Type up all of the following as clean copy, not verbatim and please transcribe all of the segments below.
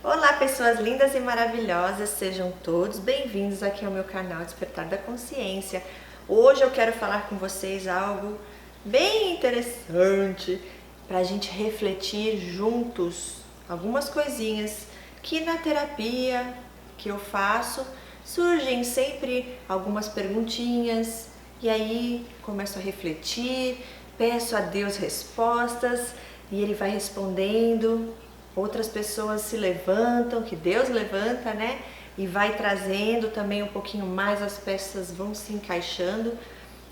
Olá, pessoas lindas e maravilhosas, sejam todos bem-vindos aqui ao meu canal Despertar da Consciência. Hoje eu quero falar com vocês algo bem interessante para a gente refletir juntos algumas coisinhas que na terapia que eu faço surgem sempre algumas perguntinhas e aí começo a refletir, peço a Deus respostas e Ele vai respondendo. Outras pessoas se levantam, que Deus levanta, né? E vai trazendo também um pouquinho mais, as peças vão se encaixando.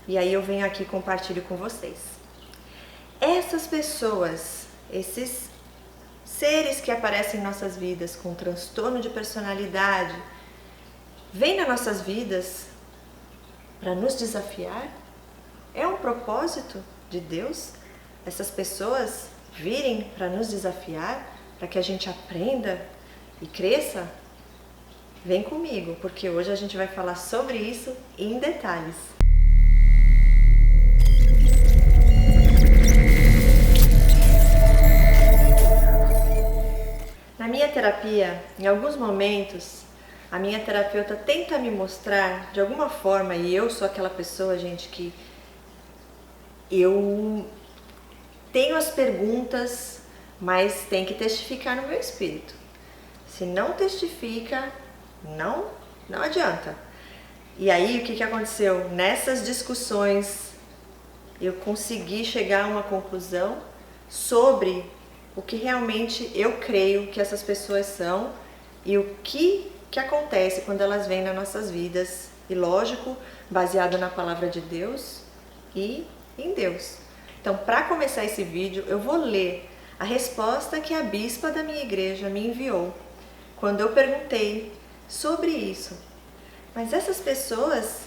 E aí eu venho aqui e compartilho com vocês. Essas pessoas, esses seres que aparecem em nossas vidas com transtorno de personalidade, vêm nas nossas vidas para nos desafiar? É um propósito de Deus essas pessoas virem para nos desafiar? Para que a gente aprenda e cresça? Vem comigo, porque hoje a gente vai falar sobre isso em detalhes. Na minha terapia, em alguns momentos, a minha terapeuta tenta me mostrar de alguma forma, e eu sou aquela pessoa, gente, que eu tenho as perguntas, mas tem que testificar no meu espírito. Se não testifica, não adianta. E aí o que aconteceu? Nessas discussões eu consegui chegar a uma conclusão sobre o que realmente eu creio que essas pessoas são e o que acontece quando elas vêm nas nossas vidas. E lógico, baseado na palavra de Deus e em Deus. Então, para começar esse vídeo, eu vou ler a resposta que a bispa da minha igreja me enviou quando eu perguntei sobre isso. Mas essas pessoas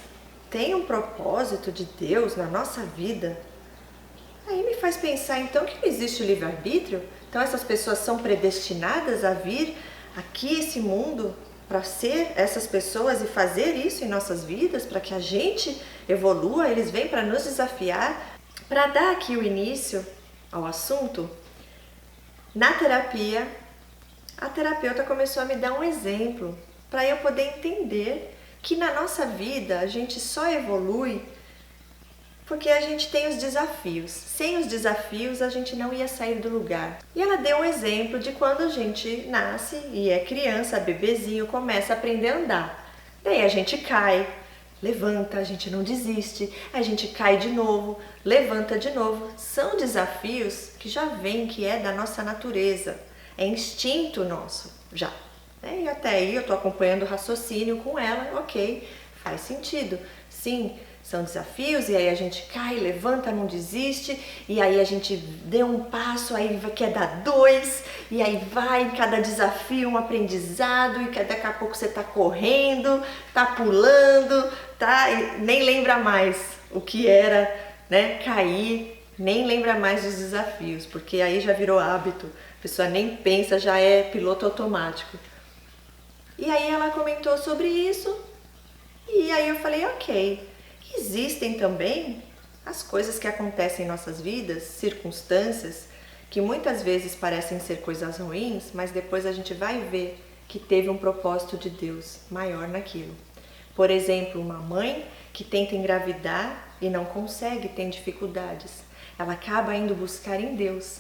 têm um propósito de Deus na nossa vida? Aí me faz pensar então que não existe o livre-arbítrio? Então essas pessoas são predestinadas a vir aqui esse mundo para ser essas pessoas e fazer isso em nossas vidas, para que a gente evolua? Eles vêm para nos desafiar. Para dar aqui o início ao assunto, na terapia, a terapeuta começou a me dar um exemplo para eu poder entender que na nossa vida a gente só evolui porque a gente tem os desafios. Sem os desafios a gente não ia sair do lugar. E ela deu um exemplo de quando a gente nasce e é criança, bebezinho, começa a aprender a andar. Daí a gente cai, levanta, a gente não desiste, a gente cai de novo, levanta de novo. São desafios que já vêm, que é da nossa natureza, é instinto nosso já. E até aí eu estou acompanhando o raciocínio com ela, ok, faz sentido. Sim, são desafios e aí a gente cai, levanta, não desiste e aí a gente deu um passo, aí quer dar dois e aí vai em cada desafio um aprendizado e daqui a pouco você está correndo, está pulando, nem lembra mais o que era, né, cair, nem lembra mais dos desafios, porque aí já virou hábito, a pessoa nem pensa, já é piloto automático. E aí ela comentou sobre isso e aí eu falei, ok, existem também as coisas que acontecem em nossas vidas, circunstâncias, que muitas vezes parecem ser coisas ruins, mas depois a gente vai ver que teve um propósito de Deus maior naquilo. Por exemplo, uma mãe que tenta engravidar e não consegue, tem dificuldades. Ela acaba indo buscar em Deus,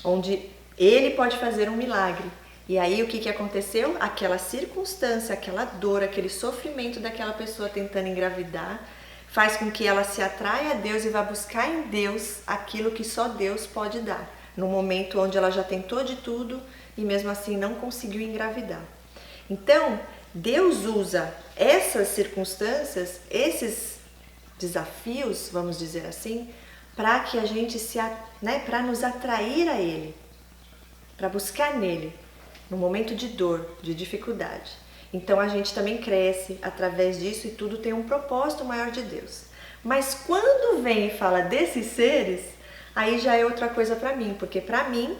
onde Ele pode fazer um milagre. E aí o que aconteceu? Aquela circunstância, aquela dor, aquele sofrimento daquela pessoa tentando engravidar faz com que ela se atraia a Deus e vá buscar em Deus aquilo que só Deus pode dar, no momento onde ela já tentou de tudo e mesmo assim não conseguiu engravidar. Então, Deus usa essas circunstâncias, esses desafios, vamos dizer assim, para que a gente para nos atrair a Ele, para buscar nele, no momento de dor, de dificuldade. Então a gente também cresce através disso e tudo tem um propósito maior de Deus. Mas quando vem e fala desses seres, aí já é outra coisa para mim, porque para mim,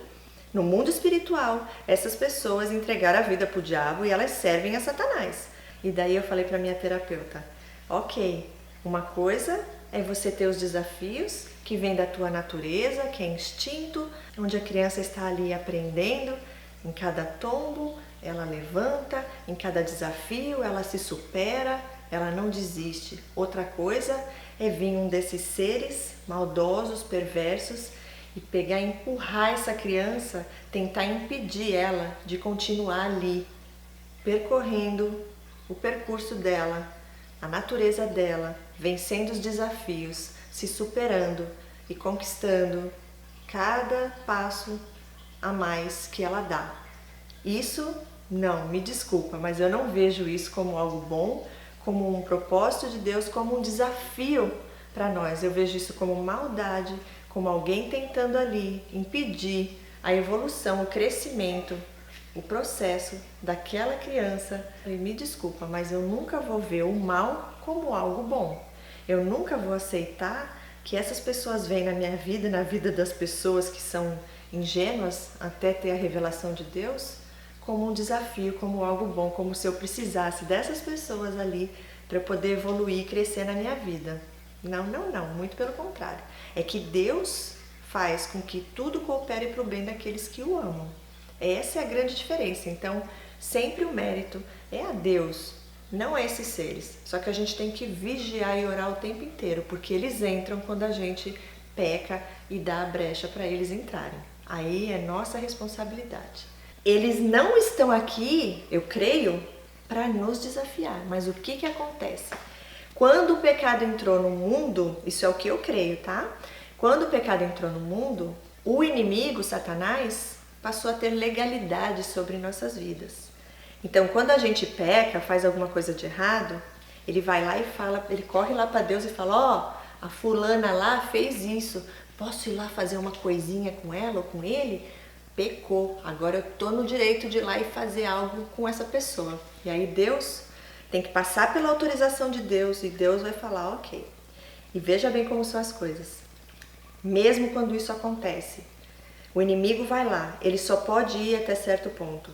no mundo espiritual, essas pessoas entregaram a vida para o diabo e elas servem a Satanás. E daí eu falei para minha terapeuta, ok, uma coisa é você ter os desafios que vêm da tua natureza, que é instinto, onde a criança está ali aprendendo, Em cada tombo, ela levanta, em cada desafio, ela se supera, ela não desiste. Outra coisa é vir um desses seres maldosos, perversos, e pegar e empurrar essa criança, tentar impedir ela de continuar ali, percorrendo o percurso dela, a natureza dela, vencendo os desafios, se superando e conquistando cada passo a mais que ela dá. Isso, não, me desculpa, mas eu não vejo isso como algo bom, como um propósito de Deus, como um desafio para nós. Eu vejo isso como maldade, como alguém tentando ali impedir a evolução, o crescimento, o processo daquela criança. E me desculpa, mas eu nunca vou ver o mal como algo bom. Eu nunca vou aceitar que essas pessoas vêm na minha vida, na vida das pessoas que são ingênuas até ter a revelação de Deus, como um desafio, como algo bom, como se eu precisasse dessas pessoas ali para eu poder evoluir e crescer na minha vida. Não, muito pelo contrário. É que Deus faz com que tudo coopere para o bem daqueles que o amam. Essa é a grande diferença. Então, sempre o mérito é a Deus, não a esses seres. Só que a gente tem que vigiar e orar o tempo inteiro, porque eles entram quando a gente peca e dá a brecha para eles entrarem. Aí é nossa responsabilidade. Eles não estão aqui, eu creio, para nos desafiar. Mas o que acontece? Quando o pecado entrou no mundo, isso é o que eu creio, tá? Quando o pecado entrou no mundo, o inimigo, Satanás, passou a ter legalidade sobre nossas vidas. Então, quando a gente peca, faz alguma coisa de errado, ele vai lá e fala, ele corre lá para Deus e fala, ó, a fulana lá fez isso, posso ir lá fazer uma coisinha com ela ou com ele? Pecou, agora eu tô no direito de ir lá e fazer algo com essa pessoa. E aí Deus tem que passar pela autorização de Deus e Deus vai falar, ok. E veja bem como são as coisas. Mesmo quando isso acontece, o inimigo vai lá, ele só pode ir até certo ponto.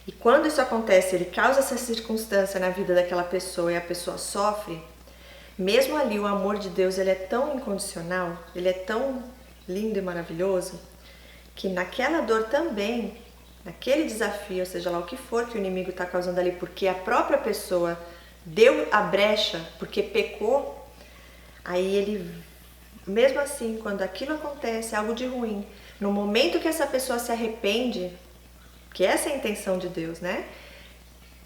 E quando isso acontece, ele causa essa circunstância na vida daquela pessoa e a pessoa sofre, mesmo ali o amor de Deus ele é tão incondicional, ele é tão lindo e maravilhoso, que naquela dor também, naquele desafio, seja lá o que for que o inimigo está causando ali, porque a própria pessoa deu a brecha, porque pecou, aí ele, mesmo assim, quando aquilo acontece, algo de ruim, no momento que essa pessoa se arrepende, que essa é a intenção de Deus, né?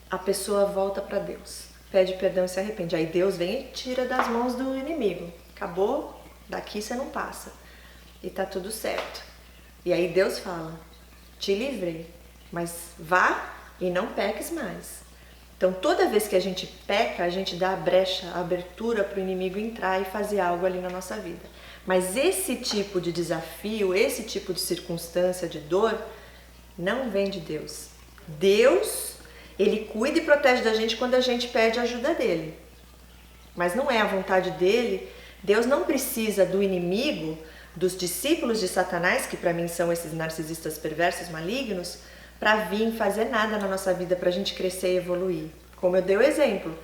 A pessoa volta para Deus, pede perdão e se arrepende. Aí Deus vem e tira das mãos do inimigo. Acabou, daqui você não passa. E tá tudo certo. E aí Deus fala, te livrei, mas vá e não peques mais. Então toda vez que a gente peca, a gente dá a brecha, a abertura para o inimigo entrar e fazer algo ali na nossa vida. Mas esse tipo de desafio, esse tipo de circunstância, de dor, não vem de Deus. Deus, ele cuida e protege da gente quando a gente pede a ajuda dele. Mas não é a vontade dele. Deus não precisa do inimigo, dos discípulos de Satanás, que para mim são esses narcisistas perversos, malignos, para vir fazer nada na nossa vida para a gente crescer e evoluir. Como eu dei o exemplo,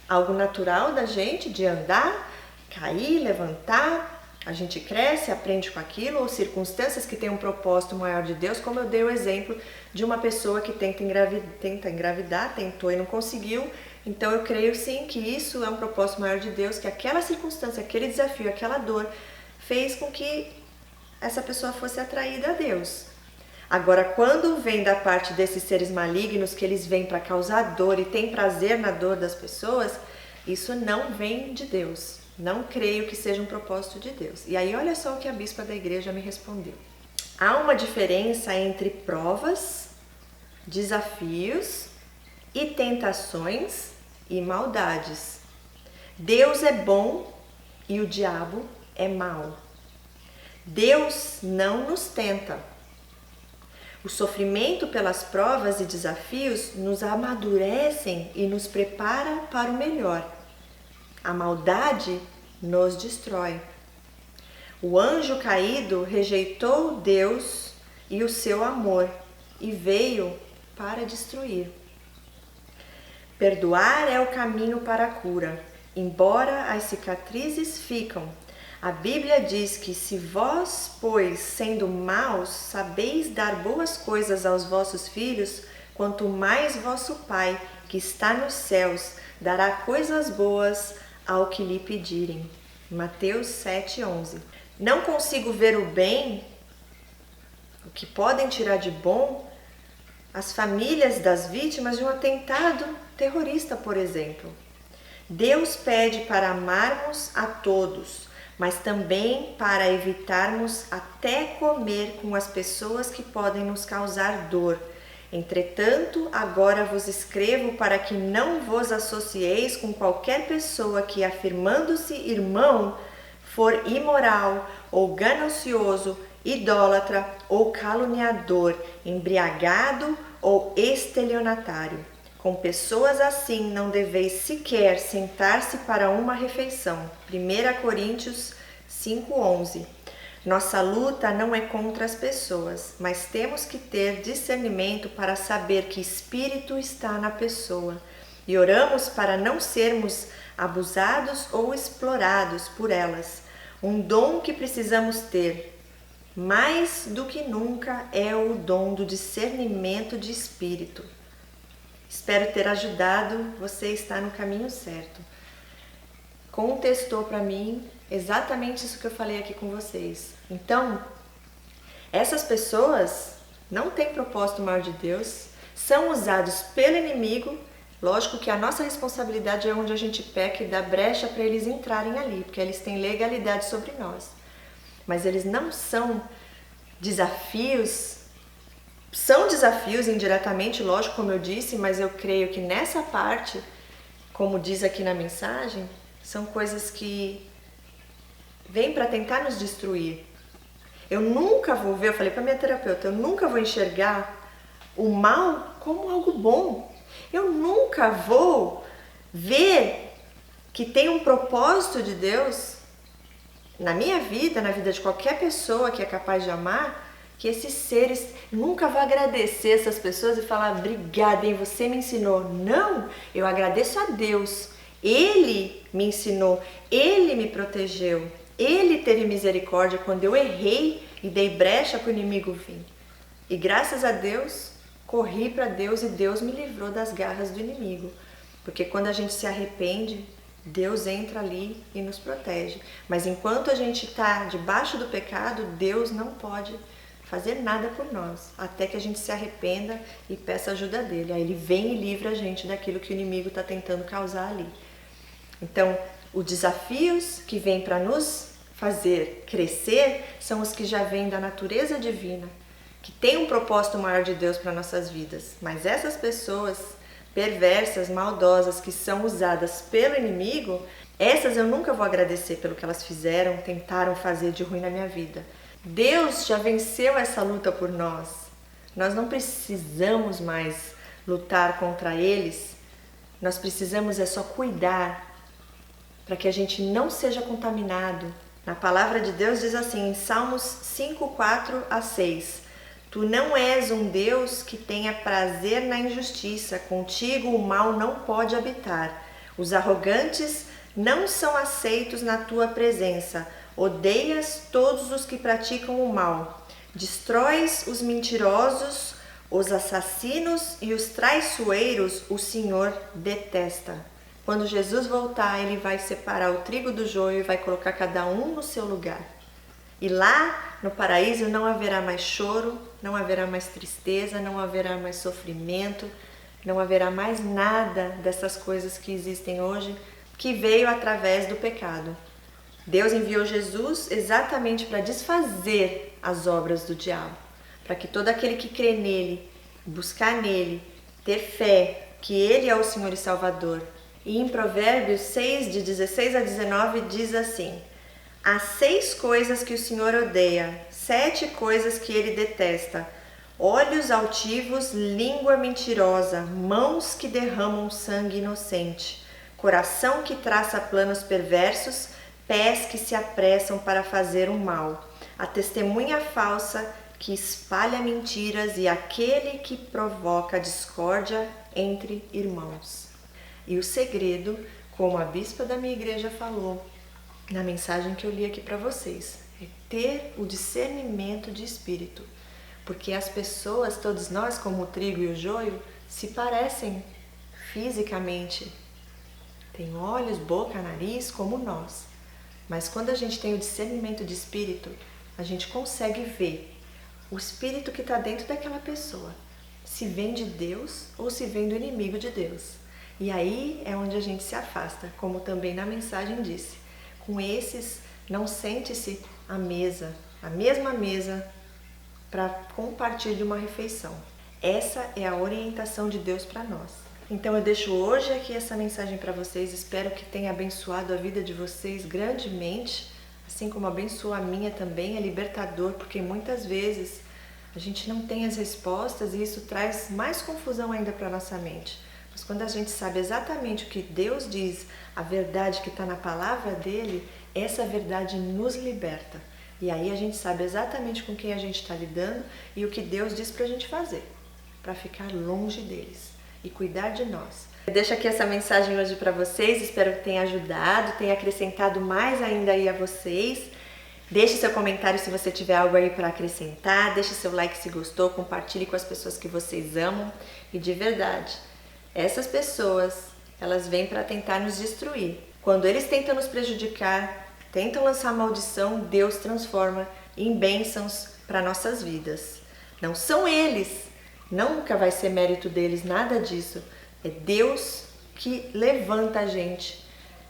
algo natural da gente de andar, cair, levantar, a gente cresce, aprende com aquilo, ou circunstâncias que têm um propósito maior de Deus, como eu dei o exemplo de uma pessoa que tenta engravidar, tentou e não conseguiu. Então eu creio sim que isso é um propósito maior de Deus, que aquela circunstância, aquele desafio, aquela dor fez com que essa pessoa fosse atraída a Deus. Agora, quando vem da parte desses seres malignos, que eles vêm para causar dor e têm prazer na dor das pessoas, isso não vem de Deus. Não creio que seja um propósito de Deus. E aí olha só o que a bispa da igreja me respondeu. Há uma diferença entre provas, desafios e tentações e maldades. Deus é bom e o diabo é mau. Deus não nos tenta. O sofrimento pelas provas e desafios nos amadurecem e nos prepara para o melhor. A maldade nos destrói. O anjo caído rejeitou Deus e o seu amor e veio para destruir. Perdoar é o caminho para a cura. Embora as cicatrizes ficam, A Bíblia diz que se vós, pois, sendo maus, sabeis dar boas coisas aos vossos filhos, quanto mais vosso Pai, que está nos céus, dará coisas boas ao que lhe pedirem. Mateus 7,11. Não consigo ver o bem, o que podem tirar de bom, as famílias das vítimas de um atentado terrorista, por exemplo. Deus pede para amarmos a todos, mas também para evitarmos até comer com as pessoas que podem nos causar dor. Entretanto, agora vos escrevo para que não vos associeis com qualquer pessoa que, afirmando-se irmão, for imoral ou ganancioso, idólatra ou caluniador, embriagado ou estelionatário. Com pessoas assim não deveis sequer sentar-se para uma refeição. 1 Coríntios 5,11. Nossa luta não é contra as pessoas, mas temos que ter discernimento para saber que espírito está na pessoa. E oramos para não sermos abusados ou explorados por elas. Um dom que precisamos ter, mais do que nunca, é o dom do discernimento de espírito. Espero ter ajudado você a estar no caminho certo. Contestou para mim exatamente isso que eu falei aqui com vocês. Então, essas pessoas não têm propósito maior de Deus, são usados pelo inimigo. Lógico que a nossa responsabilidade é onde a gente peca e dá brecha para eles entrarem ali, porque eles têm legalidade sobre nós. Mas eles não são desafios. São desafios indiretamente, lógico, como eu disse, mas eu creio que nessa parte, como diz aqui na mensagem, são coisas que vêm para tentar nos destruir. Eu nunca vou ver, eu falei para minha terapeuta, eu nunca vou enxergar o mal como algo bom. Eu nunca vou ver que tem um propósito de Deus na minha vida, na vida de qualquer pessoa que é capaz de amar, que esses seres, nunca vou agradecer essas pessoas e falar, obrigada, hein, você me ensinou. Não, eu agradeço a Deus. Ele me ensinou, Ele me protegeu, Ele teve misericórdia quando eu errei e dei brecha para o inimigo vir. E graças a Deus, corri para Deus e Deus me livrou das garras do inimigo. Porque quando a gente se arrepende, Deus entra ali e nos protege. Mas enquanto a gente está debaixo do pecado, Deus não pode fazer nada por nós, até que a gente se arrependa e peça ajuda dele. Aí ele vem e livra a gente daquilo que o inimigo está tentando causar ali. Então, os desafios que vêm para nos fazer crescer são os que já vêm da natureza divina, que tem um propósito maior de Deus para nossas vidas. Mas essas pessoas perversas, maldosas, que são usadas pelo inimigo, essas eu nunca vou agradecer pelo que elas fizeram, tentaram fazer de ruim na minha vida. Deus já venceu essa luta por nós. Nós não precisamos mais lutar contra eles. Nós precisamos é só cuidar para que a gente não seja contaminado. Na palavra de Deus diz assim, em Salmos 5:4-6, Tu não és um Deus que tenha prazer na injustiça, contigo o mal não pode habitar. Os arrogantes não são aceitos na tua presença. Odeias todos os que praticam o mal. Destróis os mentirosos, os assassinos e os traiçoeiros o Senhor detesta. Quando Jesus voltar, Ele vai separar o trigo do joio e vai colocar cada um no seu lugar. E lá no paraíso não haverá mais choro, não haverá mais tristeza, não haverá mais sofrimento, não haverá mais nada dessas coisas que existem hoje, que veio através do pecado. Deus enviou Jesus exatamente para desfazer as obras do diabo, para que todo aquele que crê nele, buscar nele, ter fé que ele é o Senhor e Salvador. E em Provérbios 6, de 16-19, diz assim, há 6 coisas que o Senhor odeia, 7 coisas que ele detesta, olhos altivos, língua mentirosa, mãos que derramam sangue inocente, coração que traça planos perversos, pés que se apressam para fazer o mal, a testemunha falsa que espalha mentiras e aquele que provoca discórdia entre irmãos. E o segredo, como a bispa da minha igreja falou, na mensagem que eu li aqui para vocês. É ter o discernimento de espírito. Porque as pessoas, todos nós, como o trigo e o joio, se parecem fisicamente. Tem olhos, boca, nariz, como nós. Mas quando a gente tem o discernimento de espírito, a gente consegue ver o espírito que está dentro daquela pessoa. Se vem de Deus ou se vem do inimigo de Deus. E aí é onde a gente se afasta, como também na mensagem disse. Com esses, não sente-se à mesa, a mesma mesa, para compartilhar uma refeição. Essa é a orientação de Deus para nós. Então eu deixo hoje aqui essa mensagem para vocês, espero que tenha abençoado a vida de vocês grandemente, assim como abençoa a minha também, é libertador, porque muitas vezes a gente não tem as respostas e isso traz mais confusão ainda para a nossa mente. Mas quando a gente sabe exatamente o que Deus diz, a verdade que está na palavra dele, essa verdade nos liberta. E aí a gente sabe exatamente com quem a gente está lidando e o que Deus diz para a gente fazer, para ficar longe deles e cuidar de nós. Eu deixo aqui essa mensagem hoje para vocês, espero que tenha ajudado, tenha acrescentado mais ainda aí a vocês. Deixe seu comentário se você tiver algo aí para acrescentar, deixe seu like se gostou, compartilhe com as pessoas que vocês amam. E de verdade, essas pessoas, elas vêm para tentar nos destruir. Quando eles tentam nos prejudicar, tentam lançar maldição, Deus transforma em bênçãos para nossas vidas. Não são eles, nunca vai ser mérito deles, nada disso. É Deus que levanta a gente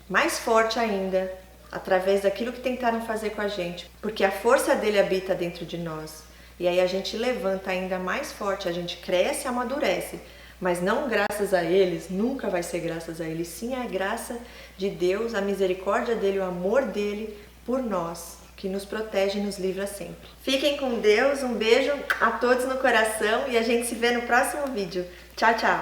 mais forte ainda, através daquilo que tentaram fazer com a gente, porque a força dele habita dentro de nós. E aí a gente levanta ainda mais forte, a gente cresce e amadurece. Mas não graças a eles, nunca vai ser graças a eles, sim a graça de Deus, a misericórdia dele, o amor dele por nós, que nos protege e nos livra sempre. Fiquem com Deus, um beijo a todos no coração e a gente se vê no próximo vídeo. Tchau, tchau!